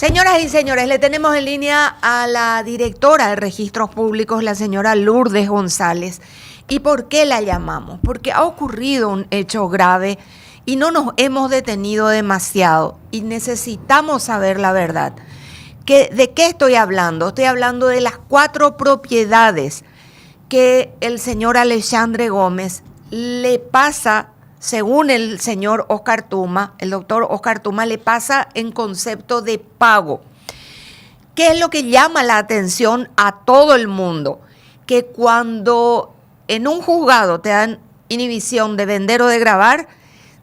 Señoras y señores, le tenemos en línea a la directora de Registros Públicos, la señora Lourdes González. ¿Y por qué la llamamos? Porque ha ocurrido un hecho grave y no nos hemos detenido demasiado y necesitamos saber la verdad. ¿De qué estoy hablando? Estoy hablando de las 4 propiedades que el señor Alexandre Gómez le pasa, según el señor Oscar Tuma, el doctor Oscar Tuma, le pasa en concepto de pago. ¿Qué es lo que llama la atención a todo el mundo? Que cuando en un juzgado te dan inhibición de vender o de grabar,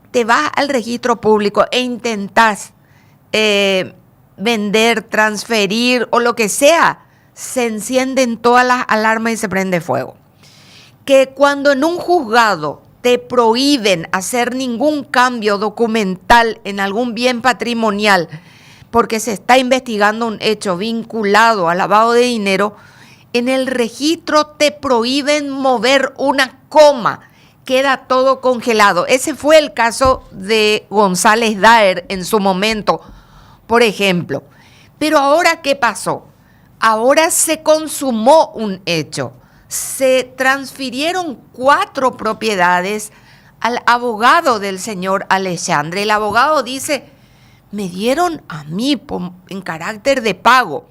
te vas al registro público e intentás vender, transferir o lo que sea, se encienden todas las alarmas y se prende fuego. Que cuando en un juzgado te prohíben hacer ningún cambio documental en algún bien patrimonial porque se está investigando un hecho vinculado al lavado de dinero, en el registro te prohíben mover una coma, queda todo congelado. Ese fue el caso de González Daer en su momento, por ejemplo. Pero ahora, ¿qué pasó? Ahora se consumó un hecho. Se transfirieron 4 propiedades al abogado del señor Alexandre. El abogado dice, me dieron a mí en carácter de pago.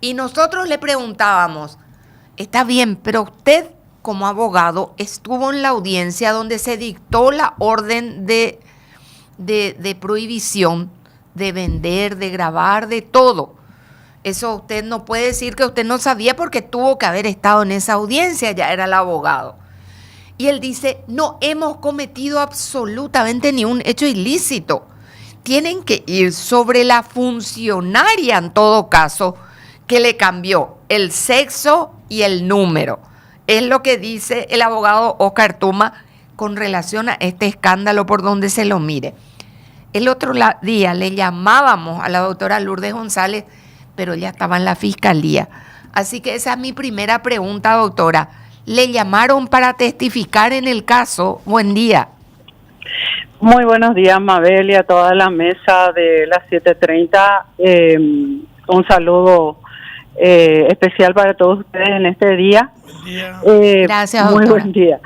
Y nosotros le preguntábamos, está bien, pero usted como abogado estuvo en la audiencia donde se dictó la orden de prohibición de vender, de grabar, de todo. Eso usted no puede decir que usted no sabía porque tuvo que haber estado en esa audiencia, ya era el abogado. Y él dice, no hemos cometido absolutamente ni un hecho ilícito. Tienen que ir sobre la funcionaria en todo caso que le cambió el sexo y el número. Es lo que dice el abogado Oscar Tuma con relación a este escándalo por donde se lo mire. El otro día le llamábamos a la doctora Lourdes González, pero ella estaba en la fiscalía. Así que esa es mi primera pregunta, doctora. ¿Le llamaron para testificar en el caso? Buen día. Muy buenos días, Mabel, y a toda la mesa de las 7:30. Un saludo especial para todos ustedes en este día. Buen día. Gracias, muy doctora. buen día.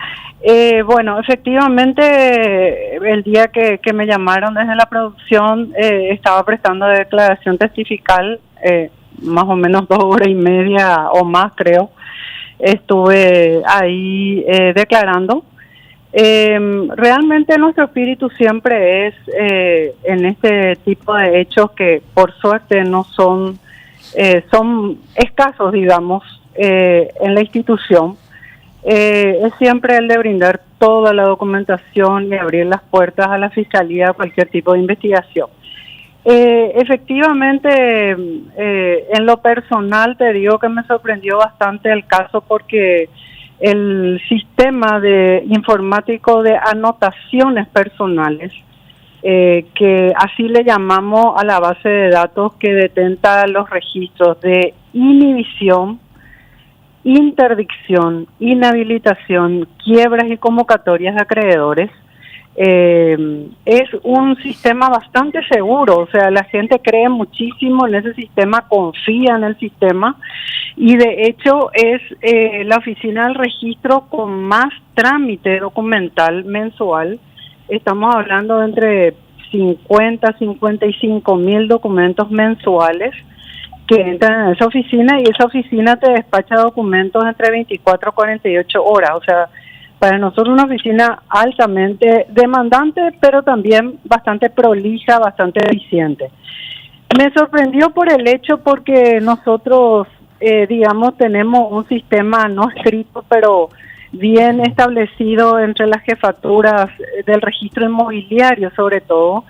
Bueno, efectivamente, el día que me llamaron desde la producción, estaba prestando declaración testifical, más o menos 2 horas y media o más, creo. Estuve ahí declarando. Realmente nuestro espíritu siempre es en este tipo de hechos que por suerte no son escasos, digamos, en la institución. Es siempre el de brindar toda la documentación y abrir las puertas a la fiscalía a cualquier tipo de investigación. Efectivamente, en lo personal te digo que me sorprendió bastante el caso porque el sistema de informático de anotaciones personales, que así le llamamos a la base de datos que detenta los registros de inhibición, interdicción, inhabilitación, quiebras y convocatorias de acreedores, es un sistema bastante seguro. O sea, la gente cree muchísimo en ese sistema, confía en el sistema, y de hecho es la oficina del registro con más trámite documental mensual. Estamos hablando de entre 50 a 55 mil documentos mensuales que entran en esa oficina, y esa oficina te despacha documentos entre 24 a 48 horas. O sea, para nosotros una oficina altamente demandante, pero también bastante prolija, bastante eficiente. Me sorprendió por el hecho porque nosotros, digamos, tenemos un sistema no escrito, pero bien establecido entre las jefaturas del registro inmobiliario, sobre todo,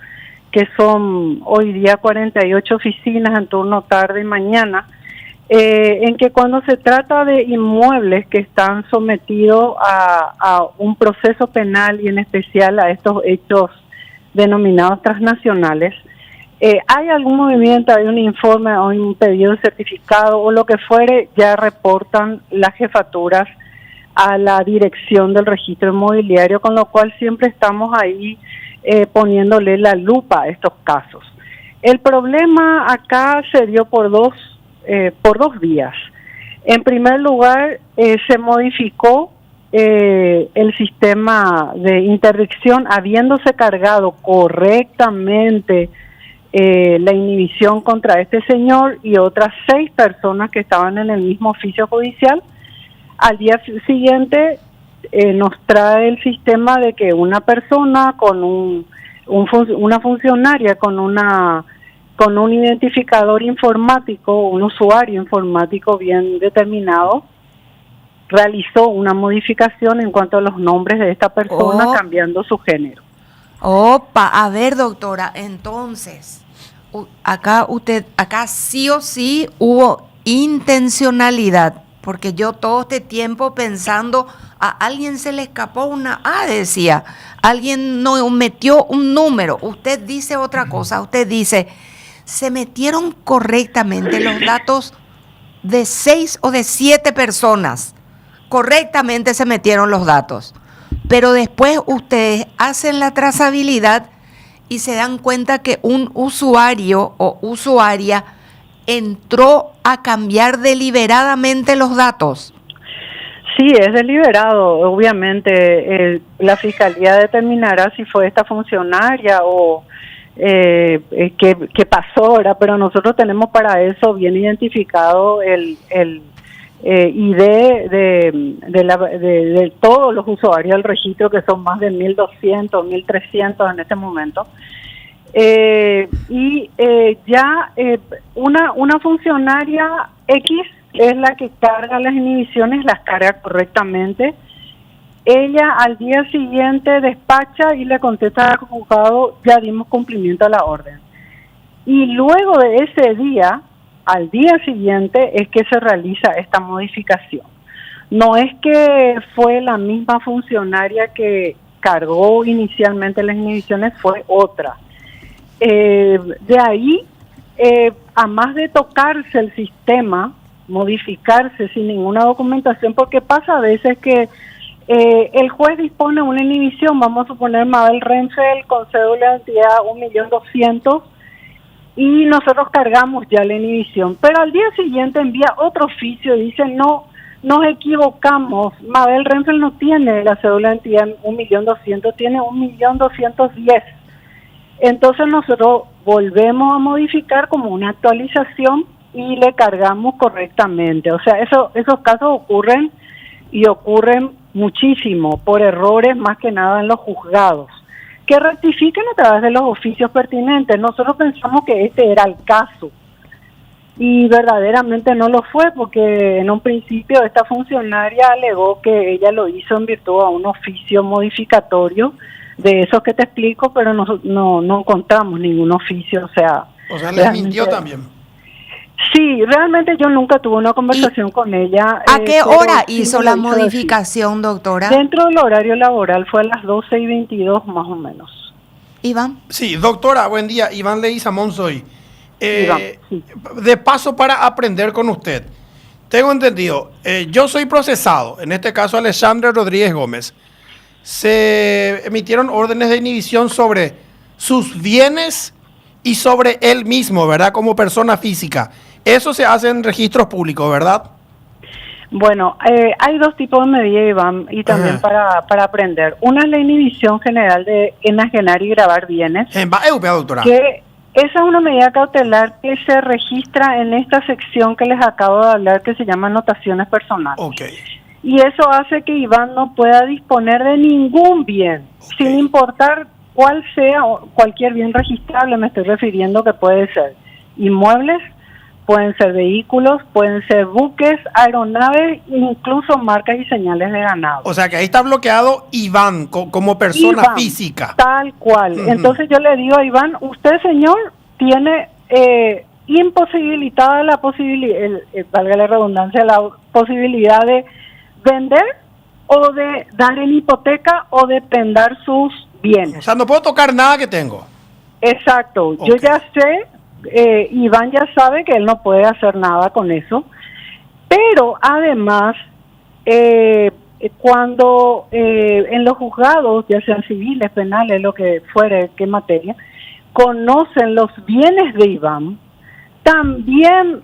que son hoy día 48 oficinas en turno tarde y mañana, en que cuando se trata de inmuebles que están sometidos a un proceso penal y en especial a estos hechos denominados transnacionales, hay algún movimiento, hay un informe o un pedido de certificado o lo que fuere, ya reportan las jefaturas a la dirección del registro inmobiliario, con lo cual siempre estamos ahí poniéndole la lupa a estos casos. El problema acá se dio por dos vías. En primer lugar, se modificó el sistema de interdicción, habiéndose cargado correctamente la inhibición contra este señor y otras 6 personas que estaban en el mismo oficio judicial. Al día siguiente nos trae el sistema de que una persona con una funcionaria con un identificador informático, un usuario informático bien determinado, realizó una modificación en cuanto a los nombres de esta persona, cambiando su género. Opa, a ver, doctora, entonces, acá sí o sí hubo intencionalidad, porque yo todo este tiempo pensando, a alguien se le escapó una A, decía, alguien no metió un número, usted dice otra cosa, usted dice, se metieron correctamente los datos de 6 o de 7 personas, correctamente se metieron los datos, pero después ustedes hacen la trazabilidad y se dan cuenta que un usuario o usuaria entró a cambiar deliberadamente los datos. Sí, es deliberado. Obviamente la fiscalía determinará si fue esta funcionaria o qué pasó, ¿verdad? Pero nosotros tenemos para eso bien identificado el ID de todos los usuarios del registro, que son más de 1.200, 1.300 en este momento. Una funcionaria X es la que carga las inhibiciones, las carga correctamente. Ella al día siguiente despacha y le contesta al juzgado, ya dimos cumplimiento a la orden. Y luego de ese día, al día siguiente, es que se realiza esta modificación. No es que fue la misma funcionaria que cargó inicialmente las inhibiciones, fue otra. De ahí, a más de tocarse el sistema, modificarse sin ninguna documentación, porque pasa a veces que el juez dispone una inhibición, vamos a suponer Mabel Renfel con cédula de identidad 1.200.000, y nosotros cargamos ya la inhibición, pero al día siguiente envía otro oficio y dice, no, nos equivocamos, Mabel Renfel no tiene la cédula de identidad 1.200.000, tiene 1.210.000. Entonces nosotros volvemos a modificar como una actualización y le cargamos correctamente. O sea, esos casos ocurren y ocurren muchísimo por errores, más que nada en los juzgados, que rectifiquen a través de los oficios pertinentes. Nosotros pensamos que este era el caso y verdaderamente no lo fue, porque en un principio esta funcionaria alegó que ella lo hizo en virtud a un oficio modificatorio de esos que te explico, pero no encontramos ningún oficio. O sea, les mintió también. Sí, realmente yo nunca tuve una conversación con ella. ¿A qué hora hizo la modificación, doctora? Dentro del horario laboral, fue a las 12:22 más o menos. Iván. Sí, doctora, buen día. Iván Leguizamón soy. Iván, sí. De paso para aprender con usted. Tengo entendido, yo soy procesado, en este caso Alexandre Rodríguez Gómez. Se emitieron órdenes de inhibición sobre sus bienes y sobre él mismo, ¿verdad? Como persona física. Eso se hace en registros públicos, ¿verdad? Bueno, hay dos tipos de medidas, Iván, y también para aprender. Una es la inhibición general de enajenar y grabar bienes. Doctora. Que esa es una medida cautelar que se registra en esta sección que les acabo de hablar, que se llama anotaciones personales. Okay. Y eso hace que Iván no pueda disponer de ningún bien, sin importar cuál sea, cualquier bien registrable. Me estoy refiriendo que puede ser inmuebles, pueden ser vehículos, pueden ser buques, aeronaves, incluso marcas y señales de ganado. O sea que ahí está bloqueado Iván como persona Iván, física. Tal cual. Entonces yo le digo a Iván, usted, señor, tiene imposibilitada la posibilidad, valga la redundancia, la posibilidad de vender o de dar en hipoteca o de prendar sus bienes. O sea, no puedo tocar nada que tengo. Exacto. Okay. Yo ya sé, Iván ya sabe que él no puede hacer nada con eso, pero además, cuando en los juzgados, ya sean civiles, penales, lo que fuere, qué materia, conocen los bienes de Iván, también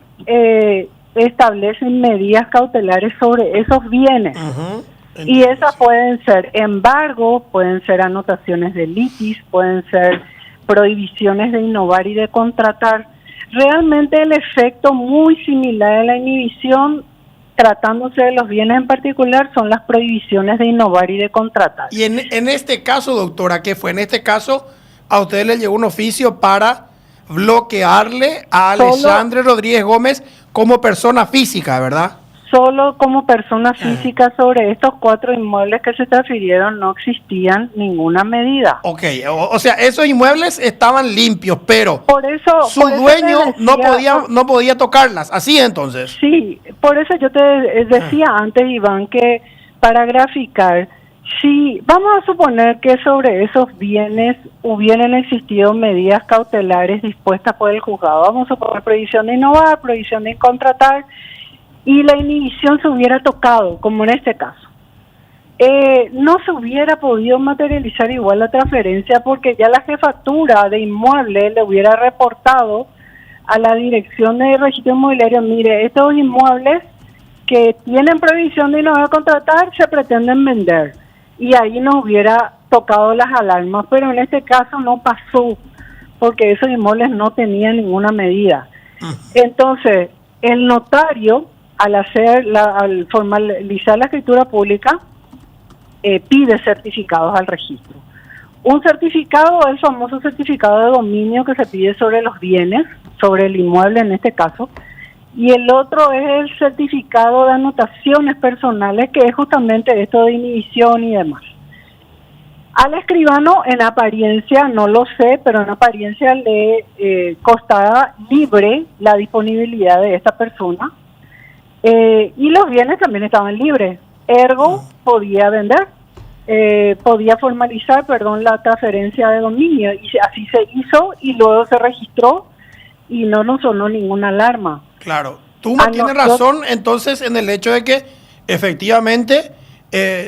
establecen medidas cautelares sobre esos bienes. Ujú. Y esas pueden ser embargos, pueden ser anotaciones de litis, pueden ser prohibiciones de innovar y de contratar. Realmente el efecto muy similar a la inhibición, tratándose de los bienes en particular, son las prohibiciones de innovar y de contratar. Y en este caso, doctora, ¿qué fue? En este caso, a usted le llegó un oficio para bloquearle a Alexandre Rodríguez Gómez como persona física, ¿verdad? Solo como persona física sobre estos 4 inmuebles que se transfirieron no existían ninguna medida. Ok, o sea, esos inmuebles estaban limpios, pero Por eso su por eso dueño te decía, no podía tocarlas. Así entonces. Sí, por eso yo te decía antes, Iván, que para graficar, si vamos a suponer que sobre esos bienes hubieran existido medidas cautelares dispuestas por el juzgado, vamos a suponer prohibición de innovar, prohibición de contratar, y la inhibición se hubiera tocado, como en este caso. No se hubiera podido materializar igual la transferencia porque ya la jefatura de inmueble le hubiera reportado a la dirección de registro inmobiliario, mire, estos inmuebles que tienen prohibición de innovar contratar se pretenden vender. Y ahí nos hubiera tocado las alarmas, pero en este caso no pasó porque esos inmuebles no tenían ninguna medida. Entonces, el notario, al formalizar la escritura pública, pide certificados al registro. Un certificado es el famoso certificado de dominio que se pide sobre los bienes, sobre el inmueble en este caso, y el otro es el certificado de anotaciones personales, que es justamente esto de inhibición y demás. Al escribano, en apariencia, no lo sé, pero en apariencia le costaba libre la disponibilidad de esta persona, y los bienes también estaban libres, ergo podía vender, podía formalizar, la transferencia de dominio, y así se hizo y luego se registró y no nos sonó ninguna alarma. Claro, tú no tienes razón entonces en el hecho de que efectivamente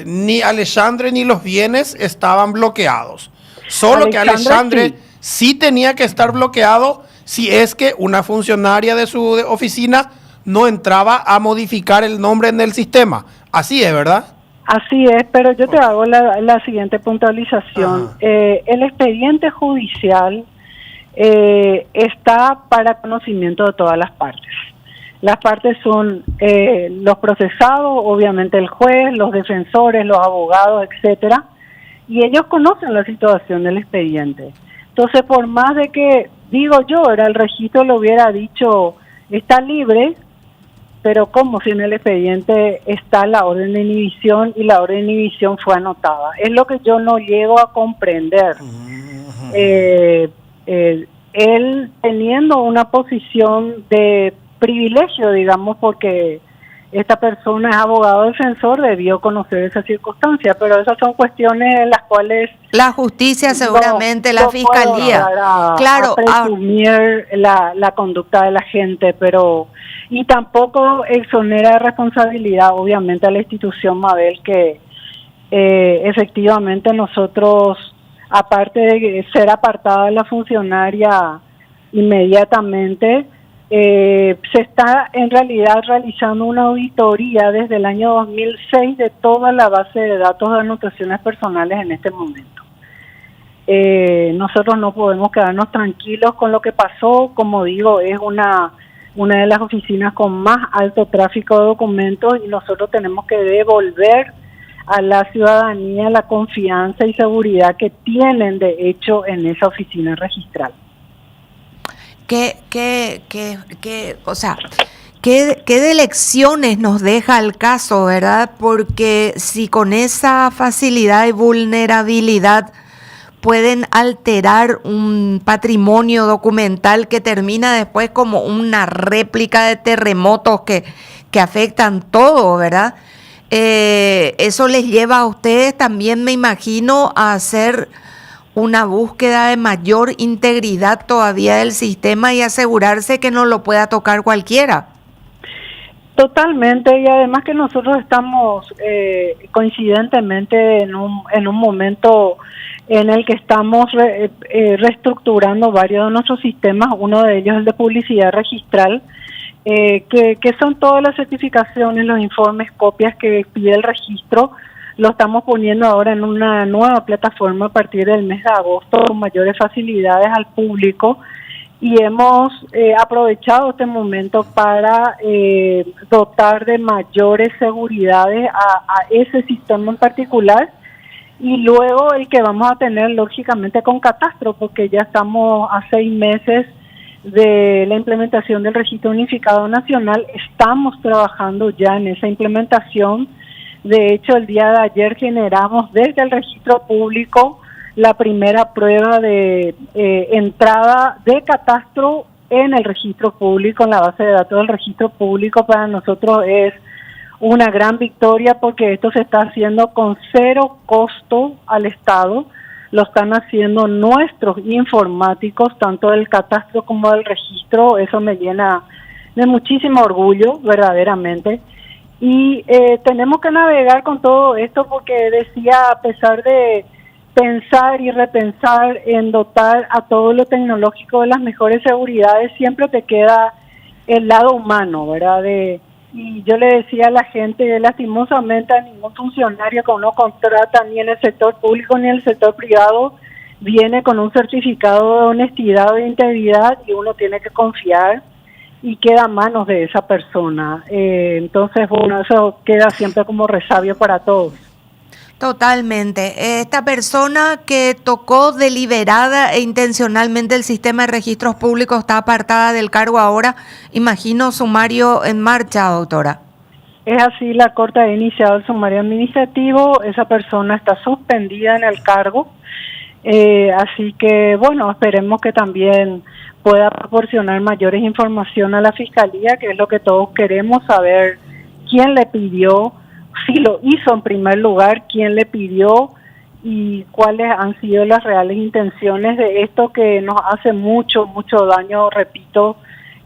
ni Alexandre ni los bienes estaban bloqueados. Solo que Alexandre sí tenía que estar bloqueado si es que una funcionaria de su oficina no entraba a modificar el nombre en el sistema. Así es, ¿verdad? Así es, pero yo te hago la siguiente puntualización. El expediente judicial está para conocimiento de todas las partes. Las partes son los procesados, obviamente el juez, los defensores, los abogados, etcétera, y ellos conocen la situación del expediente. Entonces, por más de que, digo yo, el registro le hubiera dicho, está libre, pero como si en el expediente está la orden de inhibición y la orden de inhibición fue anotada. Es lo que yo no llego a comprender. Él teniendo una posición de privilegio, digamos, porque esta persona es abogado defensor, debió conocer esa circunstancia, pero esas son cuestiones en las cuales la justicia seguramente, la fiscalía, claro, a presumir la conducta de la gente, pero y tampoco exonera de responsabilidad, obviamente, a la institución Mabel, que efectivamente nosotros, aparte de ser apartada de la funcionaria inmediatamente, se está en realidad realizando una auditoría desde el año 2006 de toda la base de datos de anotaciones personales en este momento. Nosotros no podemos quedarnos tranquilos con lo que pasó. Como digo, es una de las oficinas con más alto tráfico de documentos y nosotros tenemos que devolver a la ciudadanía la confianza y seguridad que tienen de hecho en esa oficina registral. ¿Qué de lecciones nos deja el caso, verdad? Porque si con esa facilidad y vulnerabilidad pueden alterar un patrimonio documental que termina después como una réplica de terremotos que afectan todo, ¿verdad? Eso les lleva a ustedes también, me imagino, a hacer una búsqueda de mayor integridad todavía del sistema y asegurarse que no lo pueda tocar cualquiera. Totalmente, y además que nosotros estamos coincidentemente en un momento en el que estamos reestructurando varios de nuestros sistemas, uno de ellos es el de publicidad registral, que son todas las certificaciones, los informes, copias que pide el registro. Lo estamos poniendo ahora en una nueva plataforma a partir del mes de agosto con mayores facilidades al público, y hemos aprovechado este momento para dotar de mayores seguridades a ese sistema en particular, y luego el que vamos a tener lógicamente con Catastro, porque ya estamos a 6 meses de la implementación del Registro Unificado Nacional. Estamos trabajando ya en esa implementación. De hecho, el día de ayer generamos desde el registro público la primera prueba de entrada de Catastro en el registro público, en la base de datos del registro público. Para nosotros es una gran victoria porque esto se está haciendo con 0 costo al Estado. Lo están haciendo nuestros informáticos, tanto del Catastro como del registro. Eso me llena de muchísimo orgullo, verdaderamente. Y tenemos que navegar con todo esto porque decía, a pesar de pensar y repensar en dotar a todo lo tecnológico de las mejores seguridades, siempre te queda el lado humano, ¿verdad? Y yo le decía a la gente, lastimosamente a ningún funcionario que uno contrata ni en el sector público ni en el sector privado viene con un certificado de honestidad o de integridad, y uno tiene que confiar y queda a manos de esa persona. Entonces, bueno, eso queda siempre como resabio para todos. Totalmente. Esta persona que tocó deliberada e intencionalmente el sistema de registros públicos está apartada del cargo ahora. Imagino sumario en marcha, doctora. Es así, la Corte ha iniciado el sumario administrativo, esa persona está suspendida en el cargo, así que, bueno, esperemos que también pueda proporcionar mayores información a la Fiscalía, que es lo que todos queremos saber: quién le pidió, si lo hizo en primer lugar, quién le pidió y cuáles han sido las reales intenciones de esto que nos hace mucho daño, repito,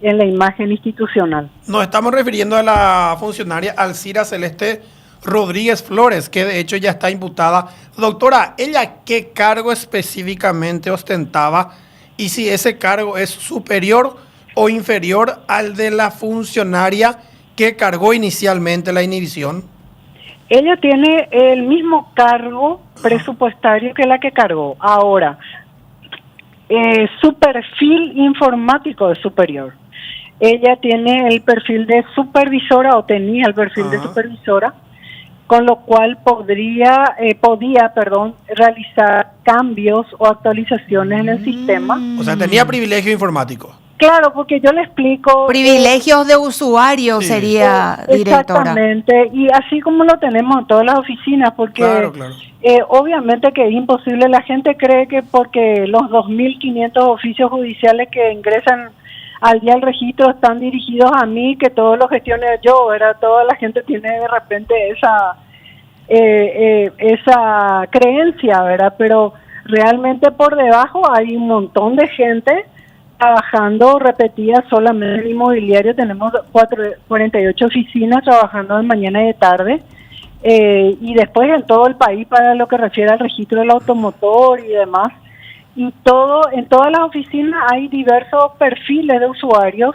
en la imagen institucional. Nos estamos refiriendo a la funcionaria Alcira Celeste Rodríguez Flores, que de hecho ya está imputada. Doctora, ¿ella qué cargo específicamente ostentaba y si ese cargo es superior o inferior al de la funcionaria que cargó inicialmente la inhibición? Ella tiene el mismo cargo presupuestario que la que cargó. Ahora, su perfil informático es superior. Ella tiene el perfil de supervisora, o tenía el perfil de supervisora, con lo cual podía realizar cambios o actualizaciones en el sistema. O sea, tenía privilegio informático. Claro, porque yo le explico... Privilegios de usuario sería, directora. Exactamente, y así como lo tenemos en todas las oficinas, porque claro. Obviamente que es imposible. La gente cree que porque los 2.500 oficios judiciales que ingresan al día del registro están dirigidos a mí, que todo lo gestione yo, ¿verdad? Toda la gente tiene de repente esa creencia, ¿verdad? Pero realmente por debajo hay un montón de gente trabajando repetidas. Solamente en el inmobiliario tenemos 48 oficinas trabajando de mañana y de tarde, y después en todo el país para lo que refiere al registro del automotor y demás. Y en todas las oficinas hay diversos perfiles de usuarios,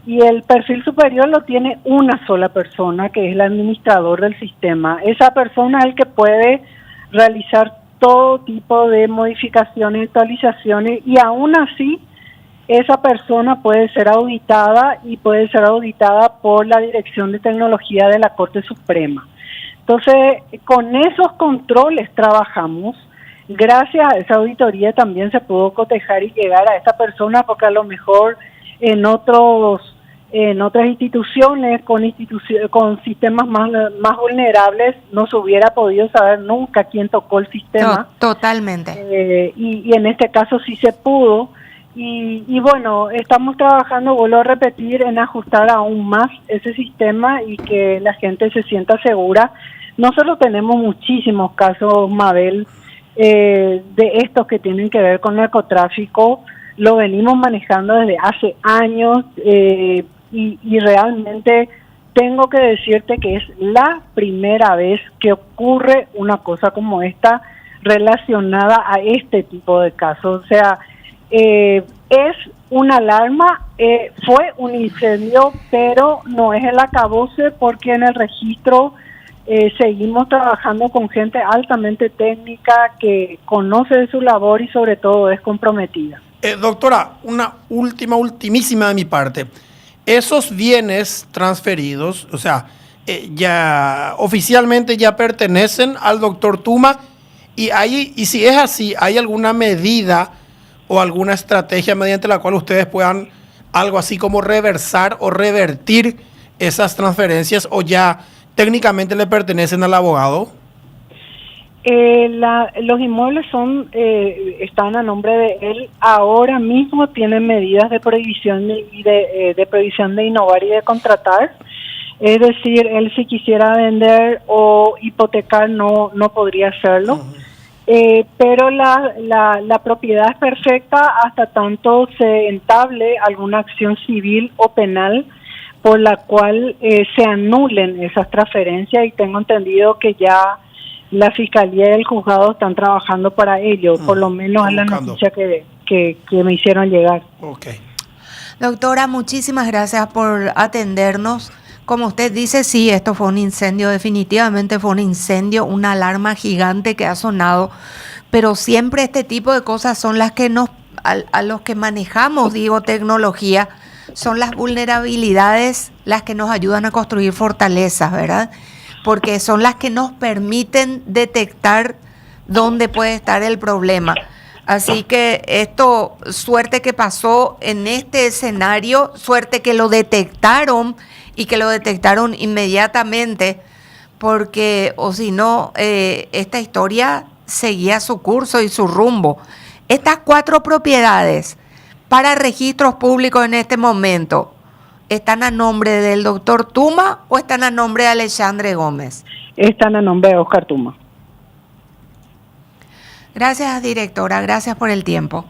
y el perfil superior lo tiene una sola persona, que es el administrador del sistema. Esa persona es el que puede realizar todo tipo de modificaciones y actualizaciones, y aún así esa persona puede ser auditada, y puede ser auditada por la Dirección de Tecnología de la Corte Suprema. Entonces, con esos controles trabajamos. Gracias a esa auditoría también se pudo cotejar y llegar a esta persona, porque a lo mejor en otras instituciones con sistemas más vulnerables no se hubiera podido saber nunca quién tocó el sistema. Totalmente. Y en este caso sí se pudo. Y bueno, estamos trabajando, vuelvo a repetir, en ajustar aún más ese sistema y que la gente se sienta segura. Nosotros tenemos muchísimos casos, Mabel, de estos que tienen que ver con narcotráfico. Lo venimos manejando desde hace años, y realmente tengo que decirte que es la primera vez que ocurre una cosa como esta relacionada a este tipo de casos. O sea, es una alarma, fue un incendio, pero no es el acabose, porque en el registro seguimos trabajando con gente altamente técnica que conoce de su labor y sobre todo es comprometida. Doctora, una ultimísima de mi parte. Esos bienes transferidos, o sea, ya oficialmente ya pertenecen al doctor Tuma, y si es así, ¿hay alguna medida o alguna estrategia mediante la cual ustedes puedan algo así como reversar o revertir esas transferencias, o ya técnicamente le pertenecen al abogado? Los inmuebles están a nombre de él. Ahora mismo tienen medidas de prohibición de prohibición de innovar y de contratar. Es decir, él si quisiera vender o hipotecar no podría hacerlo. Pero la propiedad es perfecta hasta tanto se entable alguna acción civil o penal por la cual se anulen esas transferencias, y tengo entendido que ya la Fiscalía y el Juzgado están trabajando para ello, por lo menos es la noticia que me hicieron llegar. Okay. Doctora, muchísimas gracias por atendernos. Como usted dice, sí, esto fue un incendio, definitivamente fue un incendio, una alarma gigante que ha sonado, pero siempre este tipo de cosas son las que a los que manejamos, tecnología, son las vulnerabilidades las que nos ayudan a construir fortalezas, ¿verdad? Porque son las que nos permiten detectar dónde puede estar el problema. Así que esto, suerte que pasó en este escenario, suerte que lo detectaron y que lo detectaron inmediatamente, porque o si no, esta historia seguía su curso y su rumbo. Estas 4 propiedades para registros públicos en este momento, ¿están a nombre del doctor Tuma o están a nombre de Alexandre Gómez? Están a nombre de Oscar Tuma. Gracias, directora. Gracias por el tiempo.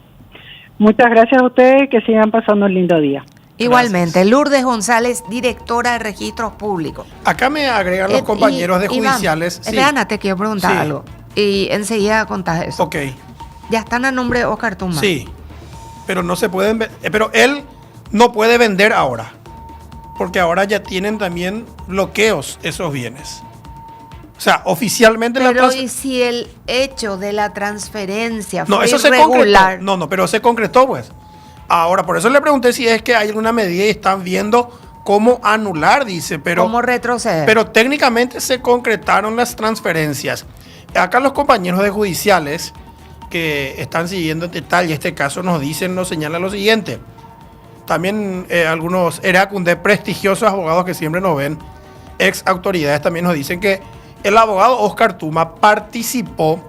Muchas gracias a ustedes, que sigan pasando un lindo día. Igualmente. Gracias. Lourdes González, directora de Registros Públicos. Acá me agregan los compañeros de judiciales. Sí. Ana, te quiero preguntar algo. Y enseguida contás eso. Ok. Ya están a nombre de Oscar Tuma. Sí, pero no se pueden, pero él no puede vender ahora, porque ahora ya tienen también bloqueos esos bienes. O sea, oficialmente pero ¿y si el hecho de la transferencia fue eso irregular? Se concretó. Pero se concretó, pues. Ahora, por eso le pregunté si es que hay alguna medida y están viendo cómo anular, dice, pero cómo retroceder. Pero técnicamente se concretaron las transferencias. Acá los compañeros de judiciales que están siguiendo en detalle este caso nos señalan lo siguiente. También algunos de prestigiosos abogados que siempre nos ven, ex autoridades, también nos dicen que el abogado Oscar Tuma participó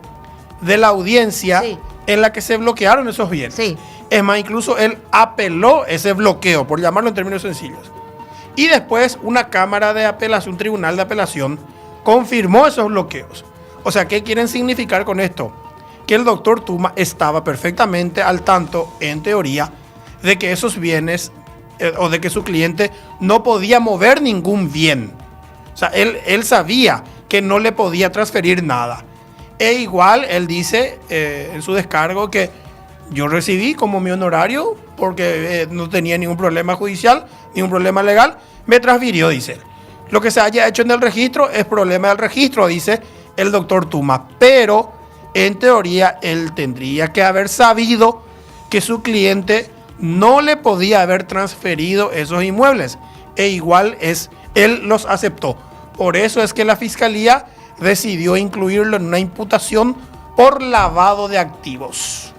de la audiencia en la que se bloquearon esos bienes. Sí. Es más, incluso él apeló ese bloqueo, por llamarlo en términos sencillos. Y después una cámara de apelación, un tribunal de apelación, confirmó esos bloqueos. O sea, ¿qué quieren significar con esto? Que el doctor Tuma estaba perfectamente al tanto, en teoría, de que esos bienes o de que su cliente no podía mover ningún bien. O sea, él sabía que no le podía transferir nada. E igual él dice en su descargo que yo recibí como mi honorario porque no tenía ningún problema judicial, ningún problema legal, me transfirió, dice él. Lo que se haya hecho en el registro es problema del registro, dice el doctor Tuma. Pero en teoría él tendría que haber sabido que su cliente no le podía haber transferido esos inmuebles. E igual él los aceptó. Por eso es que la Fiscalía decidió incluirlo en una imputación por lavado de activos.